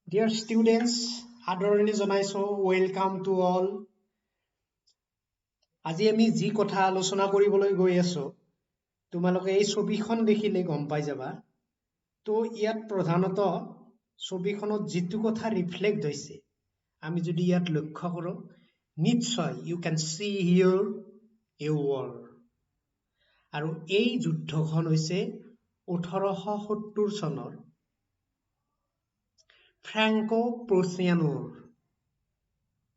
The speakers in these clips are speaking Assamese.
Dear students, আদৰণি জনাইছো welcome to all. আজি আমি যি কথা আলোচনা কৰিবলৈ গৈ আছো তোমালোকে এই ছবিখন দেখিলে গম পাই যাবা তো ইয়াত প্ৰধানত ছবিখনত যিটো কথা ৰিফ্লেক্ট হৈছে আমি যদি ইয়াত লক্ষ্য কৰো নিশ্চয় you can see here a war আৰু এই যুদ্ধখন হৈছে 1870 চনৰ ফ্ৰাংকো প্ৰুছিয়ান war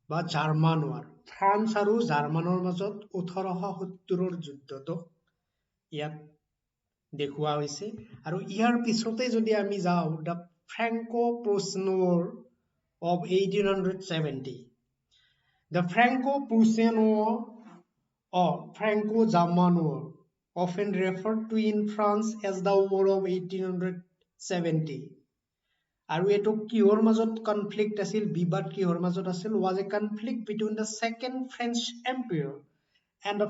বা জাৰ্মান war ফ্ৰান্স আৰু জাৰ্মানৰ মাজত 1870ৰ যুদ্ধটো ইয়াত দেখুওৱা হৈছে আৰু ইয়াৰ পিছতে যদি আমি যাওঁ the Franco-Prussian War of 1870 the Franco-Prussian War or Franco-German War often referred to in France as the War of 1870 আৰু এটো কিহৰ মাজত কনফ্লিক্ট আছিল বিবাদ কিহৰ মাজত আছিল was a conflict between the second French Empire and the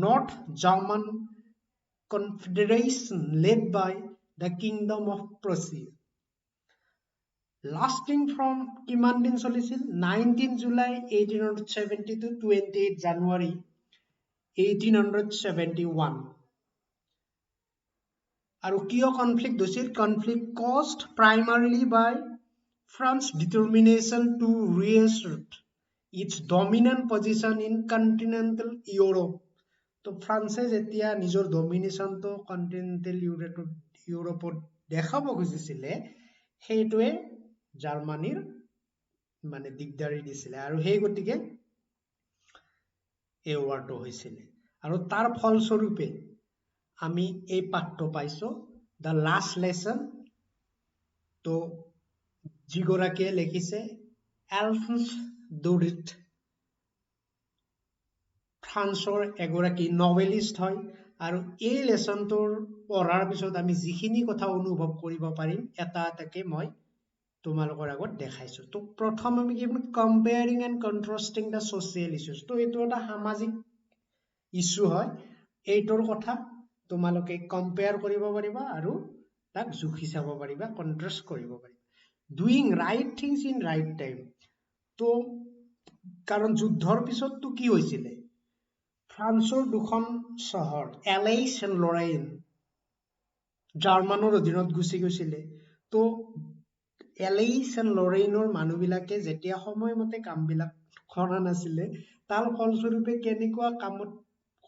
North German Confederation led by the Kingdom of Prussia lasting from কিমান দিন চলিছিল 19 July 1870 to 28 January 1871 আৰু কিয় কনফ্লিক্ট হৈছিল conflict caused primarily by France's determination to reassert its dominant position in continental Europe তো ফ্ৰান্সে যেতিয়া নিজৰ ডমিনেশনটো কন্টিনেন্টাল ইউৰোপত দেখাব খুজিছিলে সেইটোৱে জাৰ্মানীৰ মানে দিগদাৰি দিছিলে আৰু সেই গতিকে এই ওয়াৰটো হৈছিল আৰু তাৰ ফলস্বৰূপে আমি এই পাঠটো পাইছো the last lesson তো যিগৰাকীয়ে লিখিছে Alphonse Daudet ফ্ৰান্সৰ এগৰাকী নভেলিষ্ট হয় আৰু এই লেসনটোৰ পঢ়াৰ পিছত আমি যিখিনি কথা অনুভৱ কৰিব পাৰিম এটা এটাকে মই তোমালোকৰ আগত দেখাইছো তো প্ৰথম আমি কি comparing and contrasting the social issues তো এইটো এটা সামাজিক ইস্যু হয় এইটোৰ কথা তোমালোকে কম্পেয়াৰ কৰিব পাৰিবা আৰু তাক জুখি চাব পাৰিবা কন্ট্ৰাস্ট কৰিব পাৰিবা doing right things in right time তো কাৰণ যুদ্ধৰ পিছত তো কি হৈছিল ফ্ৰান্সৰ দুখন চহৰ এলাইছ এণ্ড লৰেইন জাৰ্মানৰ অধীনত গুচি গৈছিলে তো এলাইছ এণ্ড লৰেইনৰ মানুহবিলাকে যেতিয়া সময়মতে কামবিলাক কৰা নাছিলে তাৰ ফলস্বৰূপে কেনেকুৱা কামত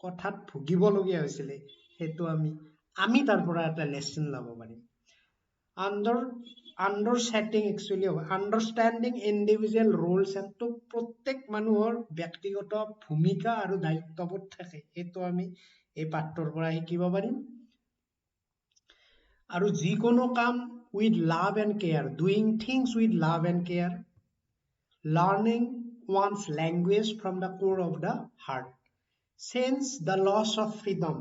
কথাত ভুগিবলগীয়া হৈছিলে সেইটো আমি তাৰ পৰা এটা লেসন ল'ব পাৰিম আন্ডাৰষ্টেণ্ডিং ইণ্ডিভিজুৱেল ৰোলছ এণ্ড তো প্ৰত্যেক মানুহৰ ব্যক্তিগত ভূমিকা আৰু দায়িত্ববোধ থাকে সেইটো আমি এই পাঠটোৰ পৰা শিকিব পাৰিম আৰু যিকোনো কাম with love and care doing things with love and care learning one's language from the core of the heart sense the loss of freedom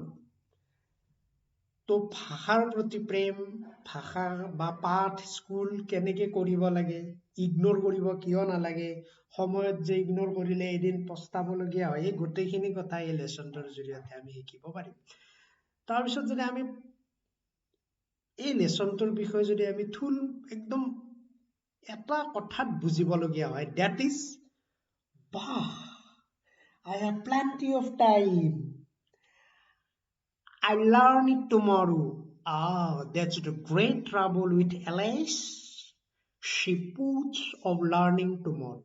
তো ভাষাৰ প্ৰতি প্ৰেম ভাষা বা পাঠ স্কুল কেনেকে কৰিব লাগে ইগনোৰ কৰিব কিয় নালাগে সময়ত যে ইগনোৰ কৰিলে এদিন পস্তাবলগীয়া হয় এই গোটেইখিনি কথা এই লেসনটোৰ জৰিয়তে আমি শিকিব পাৰিম তাৰপিছত যদি আমি এই লেসনটোৰ বিষয়ে যদি আমি থুল একদম এটা কথাত বুজিবলগীয়া হয় দ্যাট ইজ বাহ I have plenty of time I learn it tomorrow. That's the great trouble with Alice. She puts of learning tomorrow.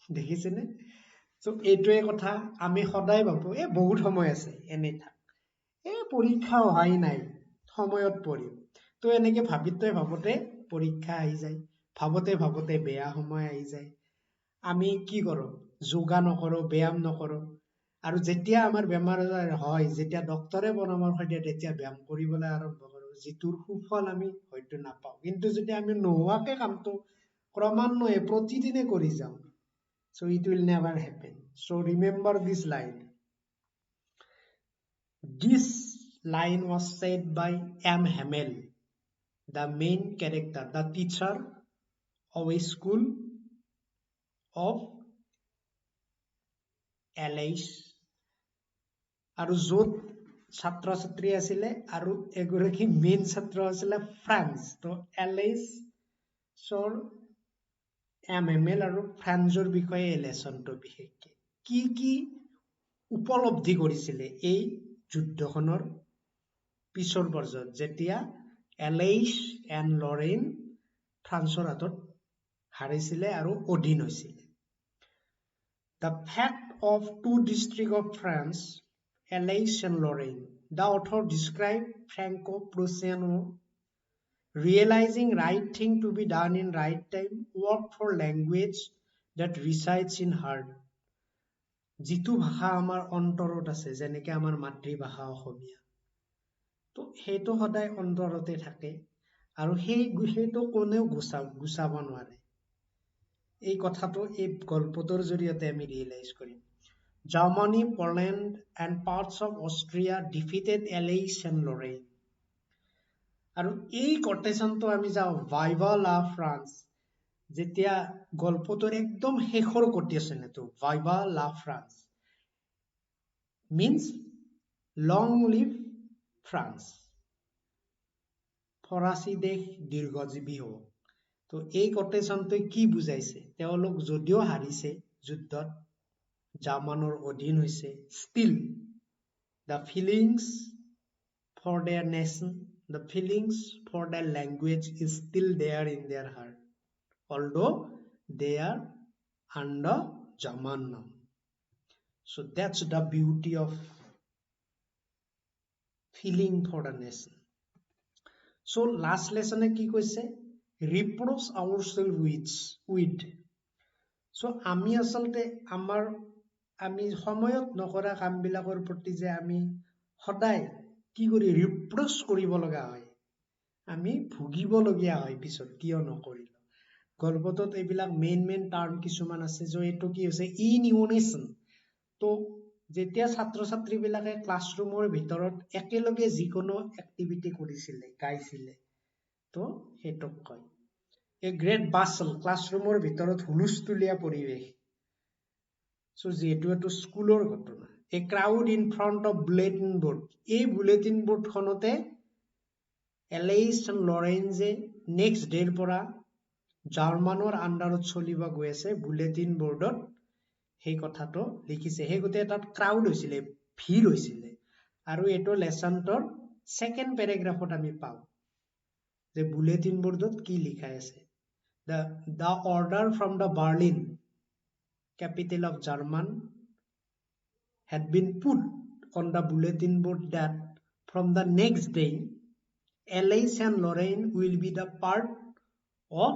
দেখিছেনে so এইটোৱে কথা আমি সদায় ভাবো বহুত সময় আছে এনে থাক পৰীক্ষা অহাই নাই সময়ত পঢ়িম তো এনেকে ভাবোতে পৰীক্ষা আহি যায় ভাবোতে বেয়া সময় আহি যায় আমি কি কৰো যোগা নকৰো ব্যায়াম নকৰো আৰু যেতিয়া আমাৰ বেমাৰ হয় যেতিয়া ডক্টৰে পৰামৰ্শ দিয়ে তেতিয়া ব্যায়াম কৰিবলৈ আৰম্ভ কৰো যিটোৰ সুফল আমি হয়তো নাপাওঁ কিন্তু যদি আমি নোহোৱাকে কামটো ক্ৰমান্বয়ে প্ৰতিদিনে কৰি যাওঁ so it will never happen so remember this line was said by M. Hamel the main character the teacher of a school of Alice আৰু য'ত ছাত্ৰ ছাত্ৰী আছিলে আৰু এগৰাকী মেইন ছাত্ৰ আছিলে ফ্ৰান্স তো এলাইছৰ MML আৰু ফ্ৰান্সৰ বিষয়ে এই লেচনটো বিশেষকৈ কি উপলব্ধি কৰিছিলে এই যুদ্ধখনৰ পিছৰ পৰ্যায়ত যেতিয়া এলেইছ এণ্ড লৰেইন ফ্ৰান্সৰ হাতত হাৰিছিলে আৰু অধীন হৈছিলে। The fact of two districts of France, Alsace and Lorraine, the author described Franco-Prussian War, realizing right thing to be done in right time, work for language that resides in heart. যিটো ভাষা আমাৰ অন্তৰত আছে, যেনেকৈ আমাৰ মাতৃভাষা অসমীয়া, তো সেইটো সদায় অন্তৰতে থাকে আৰু সেইটো কোনেও গুচাব নোৱাৰে। এই কথাটো এই গল্পটোৰ জৰিয়তে আমি ৰিয়েলাইজ কৰিম। Germany, Poland and parts of Austria defeated Alsace and Lorraine. আৰু এই কোটেশনটো আমি যাওঁ ভাইভা লা ফ্ৰান্স, যেতিয়া গল্পটোৰ একদম শেষৰ কোটেশন এইটো ভাইভা লা France means long live France, ফৰাচী দেশ দীৰ্ঘজীৱী হওক। তো এই কোটেশনটোৱে কি বুজাইছে? তেওঁলোক যদিও হাৰিছে যুদ্ধত, জাৰ্মানৰ অধীন হৈছে, still the feelings for their nation, the feelings for their language is still there in their heart, although they are under German now. So that's the beauty of feeling for the nation. So last lesson কি কৈছে? Reproach ourselves with. So আমি আচলতে আমি সময়ত নকৰা কামবিলাকৰ প্ৰতি যে আমি সদায় কি কৰি ৰিপ্ৰোচ কৰিব লগা হয়, আমি ভুগিবলগীয়া হয় পিছত কিয় নকৰিলো। গল্পটোত এইবিলাক মেইন টাৰ্ম কিছুমান আছে, যে এইটো কি হৈছে ইনইউনেশ্যন। তো যেতিয়া ছাত্ৰ ছাত্ৰীবিলাকে ক্লাছৰুমৰ ভিতৰত একেলগে যিকোনো এক্টিভিটি কৰিছিলে, গাইছিলে, তো সেইটোক কয় এ গ্ৰেট বাছল, ক্লাছৰুমৰ ভিতৰত হুলস্থুলীয়া পৰিৱেশ। চ' যিহেতু এইটো স্কুলৰ ঘটনা, a crowd in front of bulletin board, এই বুলেটিন বোৰ্ডখনতে এলেইছ এণ্ড লৰেইন যে নেক্সট ডেৰ পৰা জাৰ্মানৰ আণ্ডাৰত চলিব গৈ আছে বুলেটিন বোৰ্ডত, সেই কথাটো লিখিছে। সেই গোটেই তাত ক্ৰাউড হৈছিলে, ভিৰ হৈছিলে। আৰু এইটো লেচনটোৰ ছেকেণ্ড পেৰাগ্ৰাফত আমি পাওঁ যে বুলেটিন বোৰ্ডত কি লিখা আছে। The order from the Berlin, capital of German, had been put on the bulletin board that from the next day, Alsace and Lorraine will be the part of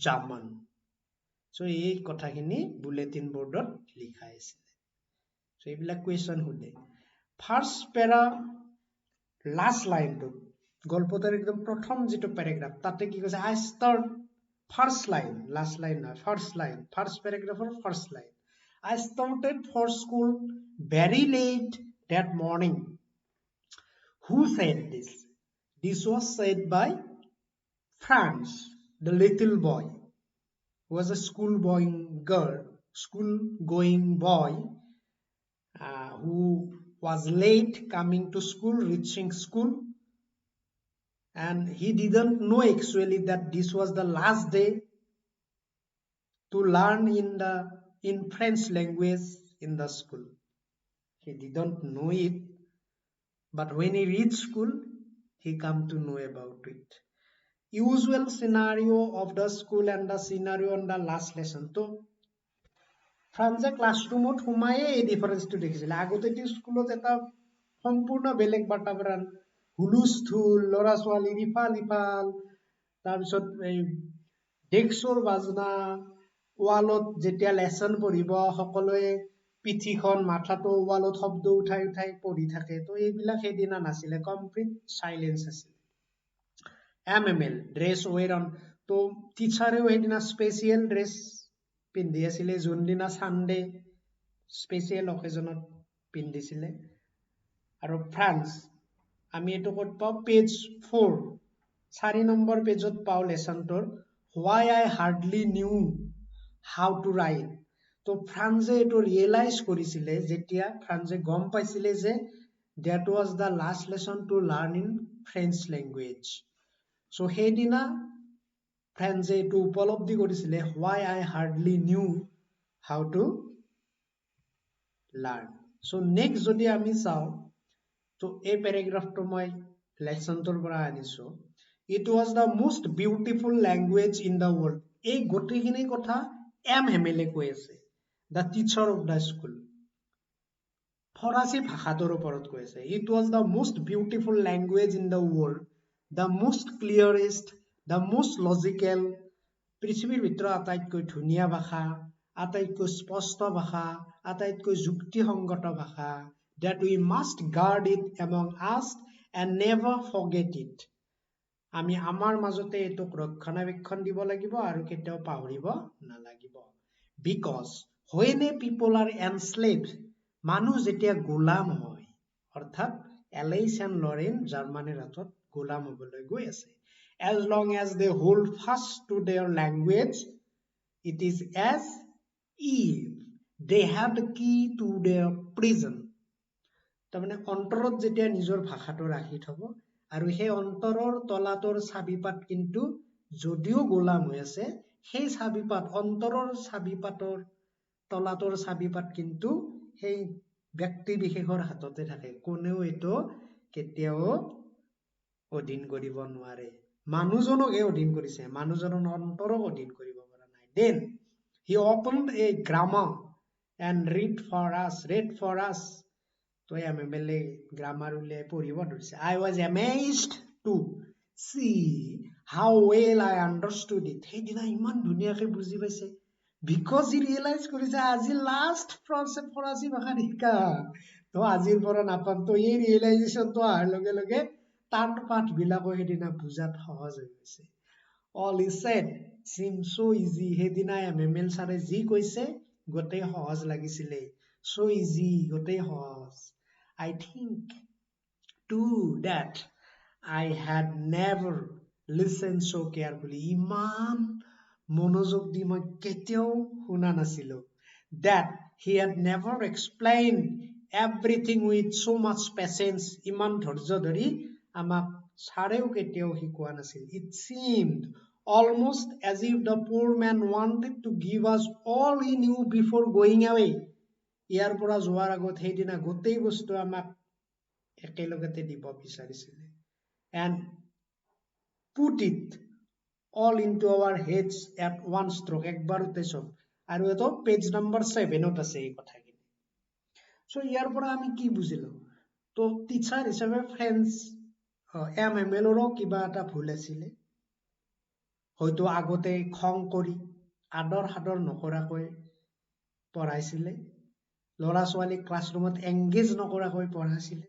German. So এই কথাখিনি বুলেটিন বোৰ্ডত লিখা আছিল। So এইবিলাক কুৱেশ্যন সোধে। ফাৰ্ষ্ট পেৰা লাষ্ট লাইনটো গল্পটোৰ একদম প্ৰথম যিটো পেৰাগ্ৰাফ, তাতে কি কৈছে? I start first line, last line নহয়, first line, first paragraph or first line. I started for school very late that morning. Who said this? This was said by Franz, the little boy, who was a school going boy, who was late coming to school, reaching school, and he didn't know actually that this was the last day to learn in French language in the school. He didn't know it, but when he reached school, he come to know about it. Usual scenario of the school and the scenario on the last lesson. তো ফ্ৰান্সে ক্লাছৰুমত সোমায়ে এই ডিফাৰেঞ্চটো দেখিছিলে। আগতেতো স্কুলত এটা সম্পূৰ্ণ বেলেগ বাতাবৰণ, হুলস্থুল, ল'ৰা ছোৱালীৰ ইফাল ইফাল, তাৰপিছত এই ডেস্কৰ বাজনা, ৱালত যেতিয়া লেচন পঢ়িব সকলোৱে পিঠিখন মাথাটো ৱালত শব্দ উঠাই উঠাই পঢ়ি থাকে। তো এইবিলাক সেইদিনা নাছিলে, কমপ্লিট চাইলেঞ্চ আছিল। MML ড্ৰেছ ৱেৰ অন, তো টিচাৰেও সেইদিনা স্পেচিয়েল ড্ৰেছ পিন্ধি আছিলে, যোনদিনা ছানডে স্পেচিয়েল অকেজনত পিন্ধিছিলে। আৰু ফ্ৰান্স আমি এইটো ক'ত পাওঁ? পেজ 4, 4 নম্বৰ পেজত পাওঁ লেচনটোৰ Why I hardly knew how to write. তো ফ্ৰান্সে এইটো ৰিয়েলাইজ কৰিছিলে যেতিয়া ফ্ৰান্সে গম পাইছিলে যে that was the last lesson to learn in French language. So সেইদিনা ফ্ৰেন্সে এইটো উপলব্ধি কৰিছিলে, why I hardly knew how to learn. So next যদি আমি চাওঁ, তো এই পেৰাগ্ৰাফটো মই লেসনটোৰ পৰা আনিছো। It was the most beautiful language in the world. এই গোটেইখিনি কথা এম হেমেলে কৈ আছে, the teacher of the school. ফৰাচী ভাষাটোৰ ওপৰত কৈ আছে। It was the most beautiful language in the world, the most clearest, the most logical. পৃথিৱীৰ ভিতৰত আটাইতকৈ ধুনীয়া ভাষা, আটাইতকৈ স্পষ্ট ভাষা, আটাইতকৈ যুক্তিসংগত ভাষা, that we must guard it among us and never forget it. আমি আমাৰ মাজতে এইটোক ৰক্ষণাবেক্ষণ দিব লাগিব আৰু কেতিয়াও পাহৰিব নালাগিব। Because when a people are enslaved, মানুহ যেতিয়া গোলাম হয়, অৰ্থাৎ এলেইছ এণ্ড লৰেন জাৰ্মানীৰ হাতত গোলাম হ'বলৈ গৈ আছে, as long as they hold fast to their language, it is as if they have the key to their prison. তাৰমানে অন্তৰত যেতিয়া নিজৰ ভাষাটো ৰাখি থব আৰু সেই অন্তৰৰ তলাটোৰ চাবিপাত কিন্তু যদিও গোলাম হৈ আছে, সেই চাবিপাত, অন্তৰৰ চাবিপাতৰ তলাটোৰ চাবিপাত কিন্তু সেই ব্যক্তি বিশেষৰ হাততে থাকে, কোনেও এইটো কেতিয়াও অধীন কৰিব নোৱাৰে। মানুহজনকহে অধীন কৰিছে, মানুহজনৰ অন্তৰক অধীন কৰিব পৰা নাই। Then he opened a grammar and read for us. তো এমএমএলএ গ্ৰামাৰ উলিয়াই পঢ়িব ধৰিছে। I was amazed to see how well I understood it. সেইদিনা ইমান ধুনীয়াকৈ বুজি পাইছে, because he realized কৰিছে আজি লাষ্ট ফৰাচী ভাষা শিকা, তো আজিৰ পৰা নাপাম। তো এই ৰিয়েলাইজেশ্যনটো অহাৰ লগে লগে টান পাঠবিলাকো সেইদিনা বুজাত সহজ হৈ গৈছে। All he said seemed so easy. সেইদিনা এমএমএল ছাৰে যি কৈছে গোটেই সহজ লাগিছিলে, so easy, গোটেই সহজ। I think too that I had never listened so carefully. ইমান মনোযোগ দি মই কেতিয়াও শুনা নাছিলো। That he had never explained everything with so much patience. ইমান ধৈৰ্য ধৰি আমাক ছাৰেও কেতিয়াও শিকোৱা নাছিল। It seemed almost as if the poor man wanted to give us all he knew before going away. ইয়াৰ পৰা যোৱাৰ আগত সেইদিনা গোটেই বস্তু আমাক একেলগতে দিব বিচাৰিছিলে। And put it all into our heads at one stroke. একবাৰতে চব। আৰু এইটো পেজ নম্বৰ 7ত আছে এই কথাখিনি। So ইয়াৰ পৰা আমি কি বুজিলো? তো টিচাৰ হিচাপে ফ্ৰেন্স এমএমএলৰো কিবা এটা ভুল আছিলে, হয়তো আগতে খং কৰি আদৰ সাদৰ নকৰাকৈ পঢ়াইছিলে, ল'ৰা ছোৱালীক ক্লাছৰুমত এংগেজ নকৰাকৈ পঢ়াইছিলে,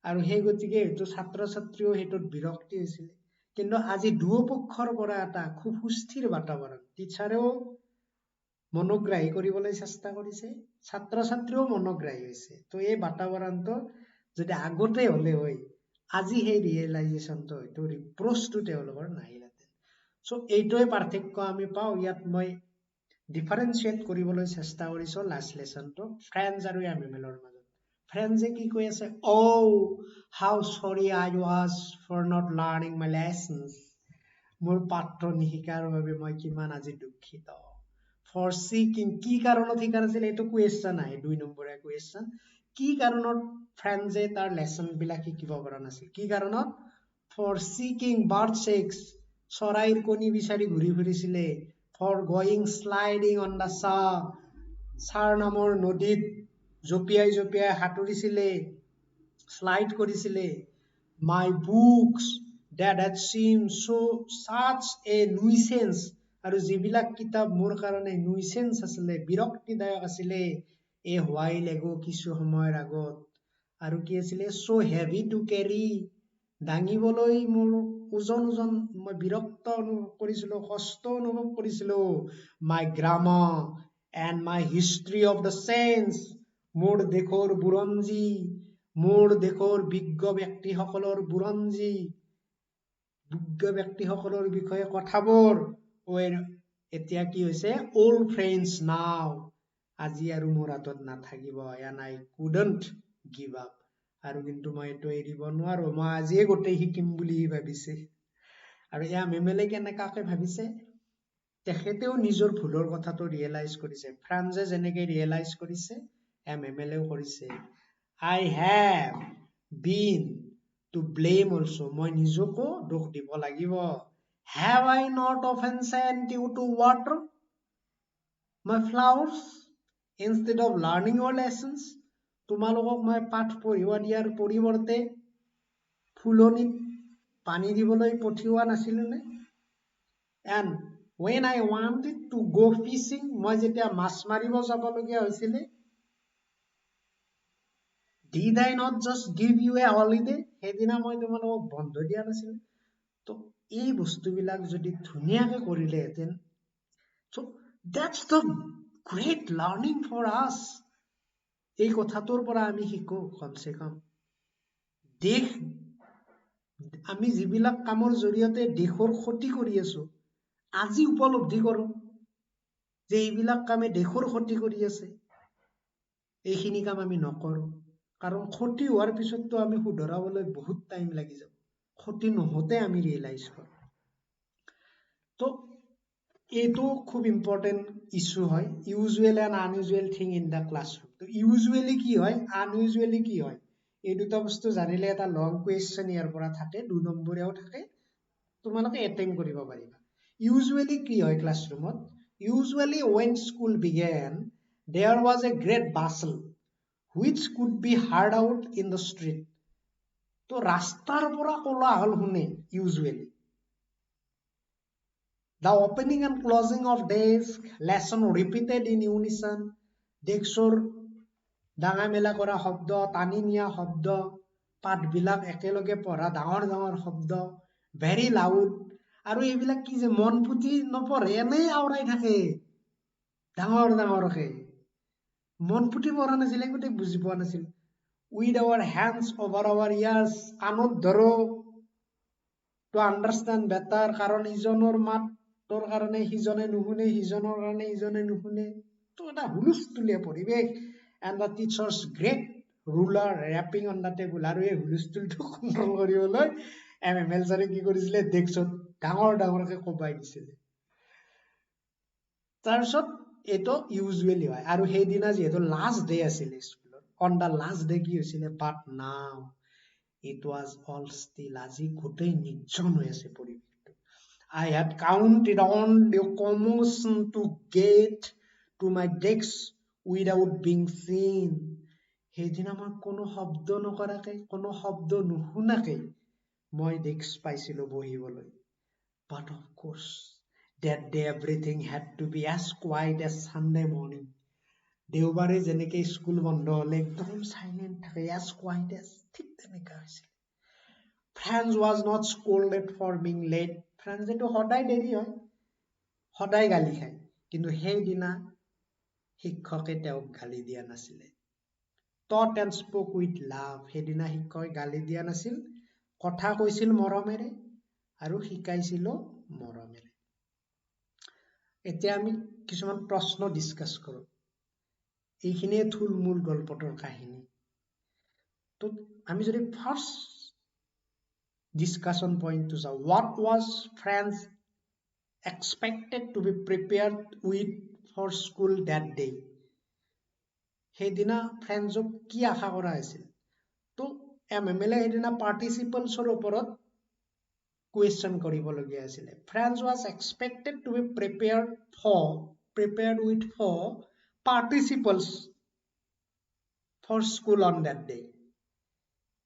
আৰু সেই গতিকে হয়তো ছাত্ৰ ছাত্ৰীও সেইটোত বিৰক্তি হৈছিলে। কিন্তু আজি দুয়োপক্ষৰ পৰা এটা খুব সুস্থিৰ বাতাবৰণ, টিচাৰেও মনোগ্ৰাহী কৰিবলৈ চেষ্টা কৰিছে, ছাত্ৰ ছাত্ৰীও মনোগ্ৰাহী হৈছে। তো এই বাতাবৰণটো যদি আগতে হলে হয়, আজি সেই ৰিয়েলাইজেশ্যনটো হয়তো ৰিপ্ৰচটো তেওঁলোকৰ নাহিলহেঁতেন। চ' এইটোৱে পাৰ্থক্য আমি পাওঁ। ইয়াত মই ডিফাৰেঞ্চিয়েট কৰিবলৈ চেষ্টা কৰিছো লাষ্ট লেচনটো ফ্ৰেন্স আৰু এমএমএলৰ মাজত। ফ্ৰেন্সে কি কৈ আছে? Oh, how sorry I was for not learning my lessons. মোৰ পাঠ্য নিশিকাৰ বাবে মই কিমান আজি দুখিত। For seeking, কি কাৰণত শিকাৰ আছিল এইটো কুৱেশ্যন আহে, 2 নম্বৰীয়া কুৱেশ্যন। কি কাৰণত ফ্ৰেন্সে তাৰ লেচন বিলাক শিকিব পৰা নাছিল? কি কাৰণত? For seeking birds' eggs, চৰাইৰ কণী বিচাৰি ঘূৰি ফুৰিছিলে। For going sliding on the sir নামৰ নদীত জঁপিয়াই জঁপিয়াই সাঁতুৰিছিলে, শ্লাইড কৰিছিলে। My books that had seemed such a nuisance, আৰু যিবিলাক কিতাপ মোৰ কাৰণে nuisance আছিলে, বিৰক্তিদায়ক আছিলে, a while ago, কিছু সময়ৰ আগত। আৰু কি আছিলে? So heavy to carry, দাঙিবলৈ মোৰ ওজন মই বিৰক্ত অনুভৱ কৰিছিলো, কষ্ট অনুভৱ কৰিছিলো। My grammar and my history of the saints, মোৰ দেশৰ বুৰঞ্জী, মোৰ দেশৰ বিজ্ঞ ব্যক্তিসকলৰ বুৰঞ্জী, বিজ্ঞ ব্যক্তিসকলৰ বিষয়ে কথাবোৰ এতিয়া কি হৈছে? Old friends now, আজি আৰু মোৰ হাতত নাথাকিব। And I couldn't give up, আৰু কিন্তু মই এইটো এৰিব নোৱাৰো, মই আজিয়ে গোটেই শিকিম বুলি ভাবিছে। আৰু MMLA কেনেকাকে ভাবিছে, তেখেতেও নিজৰ ভুলৰ কথাটো ৰিয়েলাইজ কৰিছে, ফ্ৰান্সে যেনেকে ৰিয়েলাইজ কৰিছে MMLAও কৰিছে। I have been to blame also, মই নিজকো দোষ দিব লাগিব। Have I not often sent you to water my flowers instead of learning your lessons? তোমালোকক মই পাঠ পঢ়িব দিয়াৰ পৰিৱৰ্তে ফুলনিত পানী দিবলৈ পঠিওৱা নাছিলো নে? And when I wanted to go fishing, মই যেতিয়া মাছ মাৰিব যাবলগীয়া হৈছিলে, did I not just give you a holiday? সেইদিনা মই তোমালোকক বন্ধ দিয়া নাছিলো? তো এই বস্তুবিলাক যদি ধুনীয়াকে কৰিলেহেঁতেন, so that's the great learning for us. এই কথাটোৰ পৰা আমি শিকো কমচে কম দেশ, আমি যিবিলাক কামৰ জৰিয়তে দেশৰ ক্ষতি কৰি আছো, আজি উপলব্ধি কৰো যে এইবিলাক কামে দেশৰ ক্ষতি কৰি আছে, এইখিনি কাম আমি নকৰো, কাৰণ ক্ষতি হোৱাৰ পিছততো আমি শুধৰাবলৈ বহুত টাইম লাগি যাব, ক্ষতি নহওঁতে আমি ৰিয়েলাইজ কৰো। তো এইটো খুব ইম্পৰ্টেণ্ট ইছ্যু হয়, usual and unusual thing in the classroom. তো ইউজুৱেলি কি হয়, আনইউজুৱেলি কি হয়, এই দুটা বস্তু জানিলে এটা লং কুৱেশ্যন ইয়াৰ পৰা থাকে, 2 নম্বৰীয়াও থাকে, তোমালোকে এটেম্প কৰিব পাৰিবা। ইউজুৱেলি কি হয় ক্লাছৰুমত, usually when school began there was a great bustle which could be heard out in the street. তো ৰাস্তাৰ পৰা কোলাহল শুনে usually, the opening and closing of desk, lesson repeated in unison, ডেস্কৰ ডাঙা মেলা কৰা শব্দ, টানি নিয়া শব্দ, পাঠবিলাক একেলগে পঢ়া ডাঙৰ ডাঙৰ শব্দ, ভেৰি লাউড, আৰু এইবিলাক কি যে মন পুতি নপঢ়ে, এনেই আওৰাই থাকে ডাঙৰ ডাঙৰকে, মন পুতি পঢ়া নাছিল, একোতে বুজি পোৱা নাছিল। With our hands over our ears, কাণত ধৰো টু আণ্ডাৰষ্টেণ্ড বেটাৰ, কাৰণ ইজনৰ মাতৰ কাৰণে সিজনে নুশুনে, সিজনৰ কাৰণে ইজনে নুশুনে, তো এটা হুলস্থুলীয়া পৰিৱেশ। And the teachers great ruler rapping on the table, আৰু এই হুলস্থুলটো কণ্ট্ৰল কৰিবলৈ MML ছাৰে কি কৰিছিলে, ডেস্কত ডাঙৰ ডাঙৰকে কোবাই দিছিলে। তাৰপিছত এইটো ইউজুৱেলি হয়, আৰু সেইদিনা যিহেতু লাষ্ট ডে আছিলে স্কুলত, অন দ্য লাষ্ট ডে কি হৈছিলে, but now it was all still, আজি গোটেই নিৰ্জন হৈ আছে পৰিৱেশটো। I had counted on the commotion to get to my desk without being seen. সেইদিনা মই কোনো শব্দ নকৰাকে, কোনো শব্দ নুশুনাকে মই ডেস্ক পাইছিলো বহিবলৈ। But of course, that day everything had to be as quiet as Sunday morning. দেওবাৰে যেনেকে স্কুল বন্ধ হলে একদম সাইলেন্ট থাকে, as quiet as, ঠিক তেনেকা হৈছিল। France was not scolded for being late. France এটো সদায় দেৰি হয়, সদায় গালি খায়, কিন্তু সেইদিনা শিক্ষকে তেওঁক গালি দিয়া নাছিলে। Taught and spoke with love, সেইদিনা শিক্ষকে গালি দিয়া নাছিল, কথা কৈছিল মৰমেৰে আৰু শিকাইছিলো মৰমেৰে। এতিয়া আমি কিছুমান প্ৰশ্ন ডিছকাছ কৰো, এইখিনিয়ে থুলমূল গল্পটোৰ কাহিনী। তো আমি যদি ফাৰ্ষ্ট ডিছকাশ্যন পইণ্টটো চাওঁ, what was France expected to be prepared with for school that day? সেইদিনা ফ্ৰেন্সক কি আশা কৰা হৈছিল? তো MMLA সেইদিনা পাৰ্টিচিপলছৰ ওপৰত কুৱেশ্যন কৰিবলগীয়া আছিলে। France was expected to be prepared with for participles for school on that day.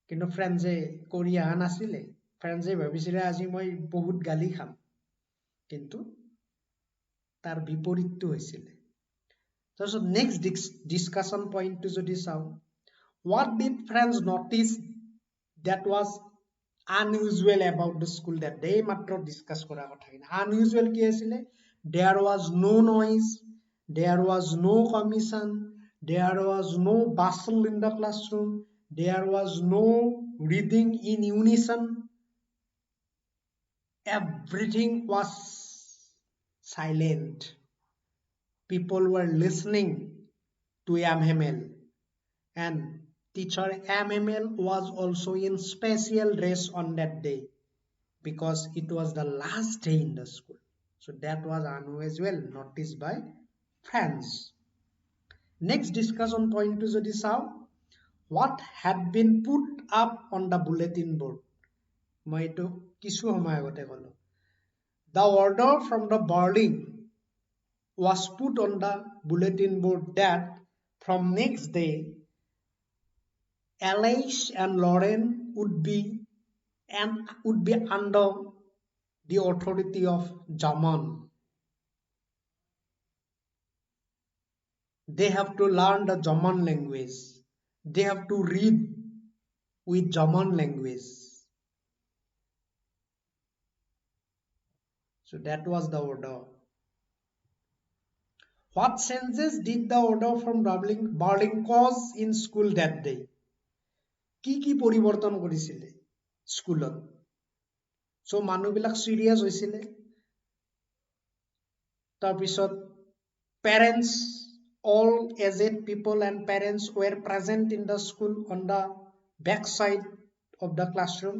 কিন্তু ফ্ৰেন্সে কৰি অহা নাছিলে, ফ্ৰেন্সে ভাবিছিলে আজি মই বহুত গালি খাম, কিন্তু তাৰ বিপৰীতটো হৈছিলে। তাৰপিছত নেক্সট ডিছকাশ্যন পইণ্টটো যদি চাওঁ, what did France notice that was unusual about the school that day? মাত্ৰ ডিছকাছ কৰা কথাখিনি। unusual কি আছিলে? There was no noise, there was no commotion, there was no bustle in the classroom, there was no reading in unison, everything was silent. People were listening to MML, and teacher MML was also in special dress on that day. because it was the last day in the school. So that was unusual noticed by friends. Next discussion point to jodi sao, what had been put up on the bulletin board. মই এইটো কিছু সময় আগতে কলো. The order from the boarding was put on the bulletin board that from next day Alice and Lauren would be under the authority of German. They have to learn the German language. They have to read with German language. So that was the order. What changes did the order from boarding cause in school that day? কি পৰিৱৰ্তন কৰিছিলে স্কুলত? So মানুহবিলাক চিৰিয়াছ হৈছিলে. তাৰপিছত parents, all aged people and parents were present in the school on the back side of the classroom.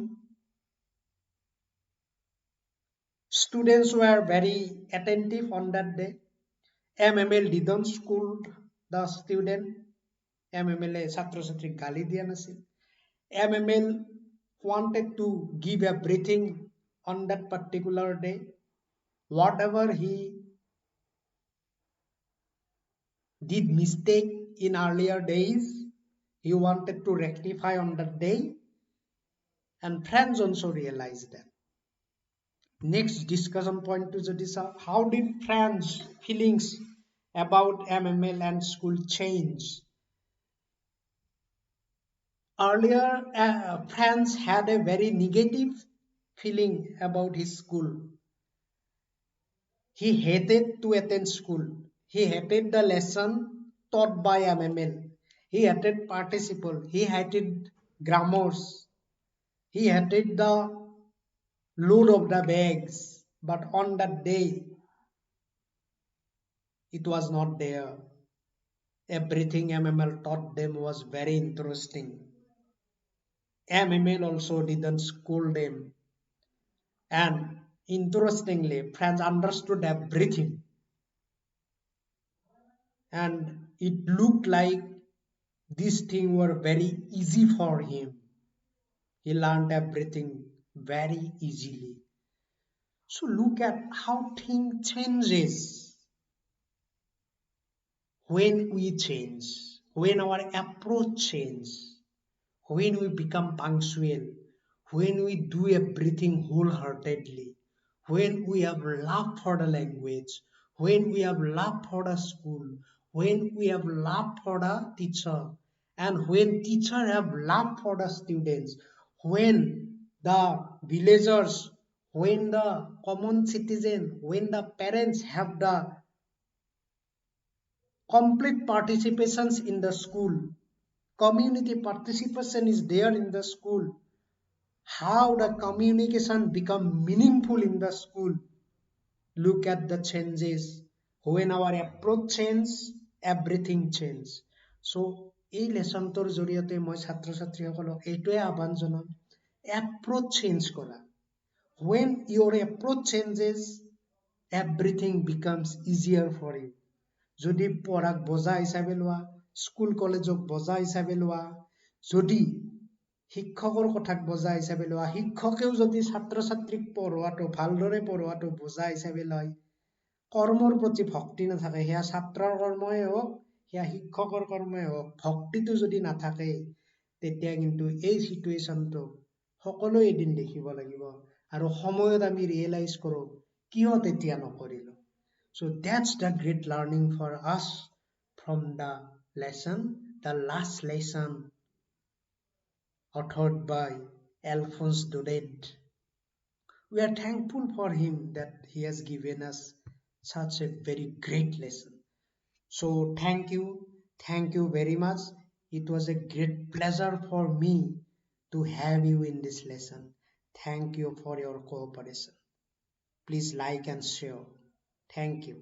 Students were very attentive on that day. MML didn't scold the student. MML ছাত্ৰ ছাত্ৰীক গালি দিয়া নাছিল. MML wanted to give everything on that particular day. Whatever he did mistake in earlier days, he wanted to rectify on that day, and friends also realized that. Next discussion point to jodi sao, how did friends feelings about MML and school change? Earlier, Franz had a very negative feeling about his school. He hated to attend school. He hated the lesson taught by MML. He hated participle. He hated grammars. He hated the load of the bags. But on that day, it was not there. Everything MML taught them was very interesting. MML also didn't scold them. And interestingly, Franz understood everything. And it looked like these things were very easy for him. He learned everything very easily. So look at how things changes when we change, when our approach changes, when we become punctual, when we do everything wholeheartedly, when we have love for the language, when we have love for the school, when we have love for the teacher, and when teacher have love for the students, when the villagers, when the common citizen, when the parents have the complete participations in the school, community participation is there in the school, how the communication become meaningful in the school. Look at the changes. When our approach change, everything change. So এই লেসনটোৰ জৰিয়তে মই ছাত্ৰ ছাত্ৰীসকলক এইটোৱে আহ্বান জনাম, approach change কৰা. When your approach changes, everything becomes easier for you. যদি পঢ়াক বোজা হিচাপে লোৱা, স্কুল কলেজক বোজা হিচাপে লোৱা, যদি শিক্ষকৰ কথাক বোজা হিচাপে লোৱা, শিক্ষকেও যদি ছাত্ৰ ছাত্ৰীক পঢ়োৱাটো ভালদৰে পঢ়োৱাটো বোজা হিচাপে লয়, কৰ্মৰ প্ৰতি ভক্তি নাথাকে, সেয়া ছাত্ৰৰ কৰ্মই হওক, সেয়া শিক্ষকৰ কৰ্মই হওক, ভক্তিটো যদি নাথাকে, তেতিয়া কিন্তু এই চিটুৱেশ্যনটো সকলোৱে এদিন দেখিব লাগিব আৰু সময়ত আমি ৰিয়েলাইজ কৰোঁ কিয় তেতিয়া নকৰিলো. So that's the great learning for us from the lesson, the last lesson authored by Alphonse Daudet. We are thankful for him that he has given us such a very great lesson. So thank you very much. It was a great pleasure for me to have you in this lesson. Thank you for your cooperation. Please like and share. Thank you.